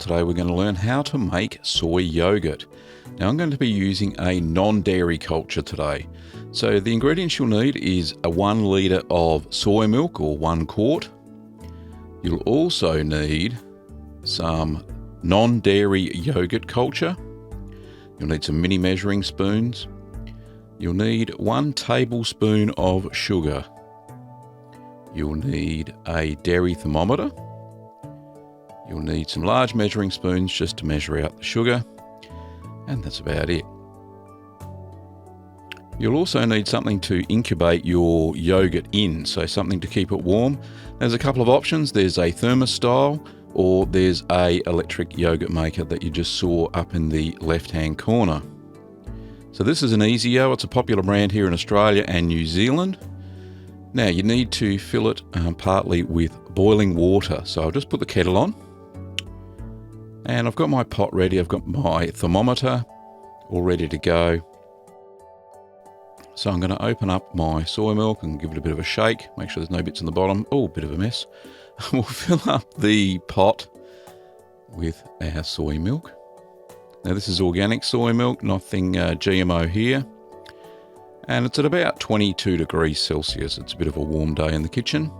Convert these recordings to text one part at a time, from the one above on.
today we're going to learn how to make soy yogurt. Now I'm going to be using a non-dairy culture today. So the ingredients you'll need is a 1 litre of soy milk or 1 quart. You'll also need some non-dairy yogurt culture. You'll need some mini measuring spoons. You'll need 1 tablespoon of sugar. You'll need a dairy thermometer. You'll need some large measuring spoons just to measure out the sugar, and that's about it. You'll also need something to incubate your yogurt in, so something to keep it warm. There's a couple of options. There's a thermos style, or there's a electric yogurt maker that you just saw up in the left-hand corner. So this is an Easy-O. It's a popular brand here in Australia and New Zealand. Now you need to fill it partly with boiling water. So I'll just put the kettle on. And I've got my pot ready. I've got my thermometer all ready to go. So I'm going to open up my soy milk and give it a bit of a shake. Make sure there's no bits in the bottom. Oh, bit of a mess. We'll fill up the pot with our soy milk. Now this is organic soy milk, nothing GMO here. And it's at about 22 degrees Celsius. It's a bit of a warm day in the kitchen.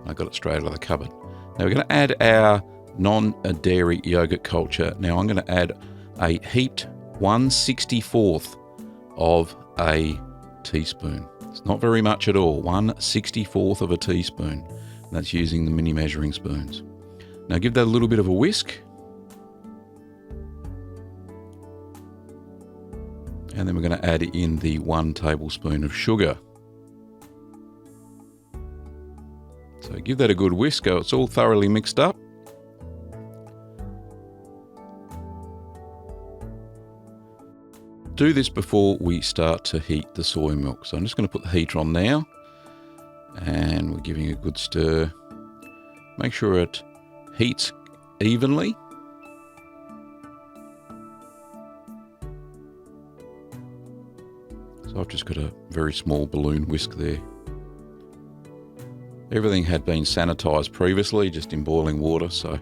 I got it straight out of the cupboard. Now we're going to add our non-dairy yogurt culture. Now I'm going to add a heaped 1/64th of a teaspoon. It's not very much at all, 1/64th of a teaspoon. That's using the mini measuring spoons. Now give that a little bit of a whisk. And then we're going to add in the 1 tablespoon of sugar. So give that a good whisk so it's all thoroughly mixed up. Do this before we start to heat the soy milk. So I'm just going to put the heater on now, and we're giving it a good stir. Make sure it heats evenly. So I've just got a very small balloon whisk there. Everything had been sanitized previously, just in boiling water, so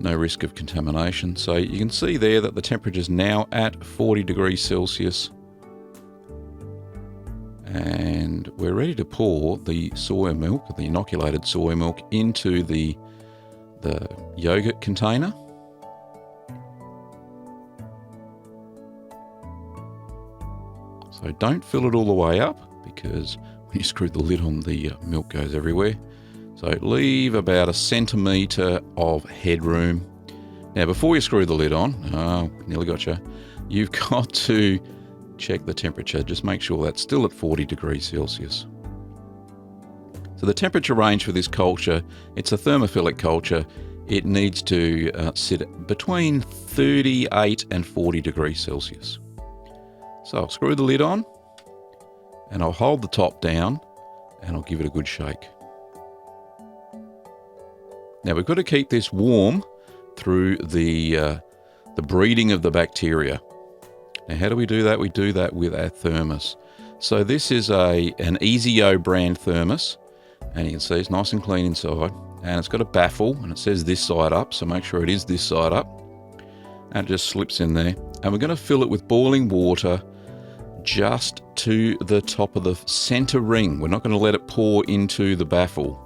no risk of contamination. So you can see there that the temperature is now at 40 degrees Celsius. And we're ready to pour the soy milk, the inoculated soy milk, into the yogurt container. So don't fill it all the way up, because when you screw the lid on, the milk goes everywhere. So leave about 1 centimetre of headroom. Now before you screw the lid on, nearly got you, you've got to check the temperature. Just make sure that's still at 40 degrees Celsius. So the temperature range for this culture, it's a thermophilic culture. It needs to sit between 38 and 40 degrees Celsius. So I'll screw the lid on, and I'll hold the top down, and I'll give it a good shake. Now we've got to keep this warm through the breeding of the bacteria. Now how do we do that? We do that with our thermos. So this is an Easy-O brand thermos, and you can see it's nice and clean inside, and it's got a baffle, and it says this side up, so make sure it is this side up, and it just slips in there. And we're going to fill it with boiling water just to the top of the center ring. We're not going to let it pour into the baffle.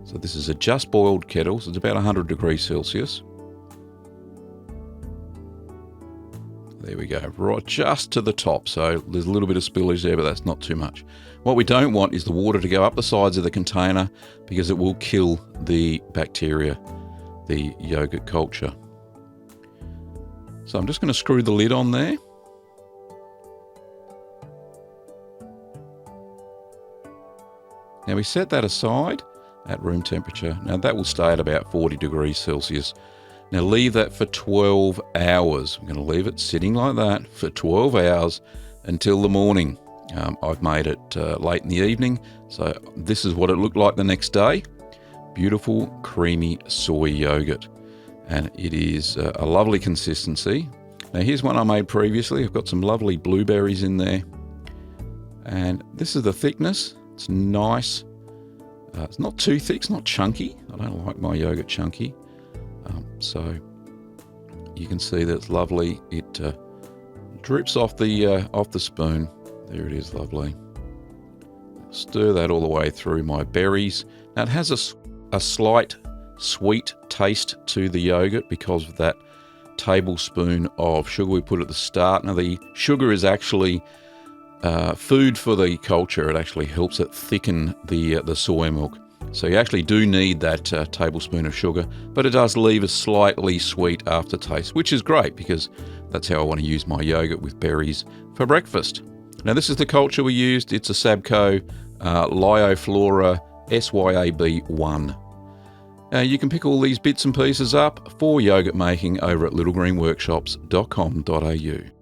So this is a just boiled kettle, so it's about 100 degrees Celsius. There we go, right just to the top. So there's a little bit of spillage there, but that's not too much. What we don't want is the water to go up the sides of the container, because it will kill the bacteria, the yogurt culture. So I'm just going to screw the lid on there. Now we set that aside at room temperature. Now that will stay at about 40 degrees Celsius. Now leave that for 12 hours. I'm going to leave it sitting like that for 12 hours until the morning. I've made it late in the evening, so this is what it looked like the next day. Beautiful, creamy soy yogurt. And it is a lovely consistency. Now here's one I made previously. I've got some lovely blueberries in there. And this is the thickness. It's nice It's not too thick, it's not chunky. I don't like my yogurt chunky. So you can see that it's lovely. It drips off the spoon. There it is, lovely. Stir that all the way through my berries. Now it has a slight sweet taste to the yogurt because of that tablespoon of sugar we put at the start. Now the sugar is actually food for the culture. It actually helps it thicken the soy milk. So you actually do need that tablespoon of sugar, but it does leave a slightly sweet aftertaste, which is great because that's how I want to use my yogurt with berries for breakfast. Now this is the culture we used. It's a Sabco Lioflora SYAB1. You can pick all these bits and pieces up for yogurt making over at littlegreenworkshops.com.au.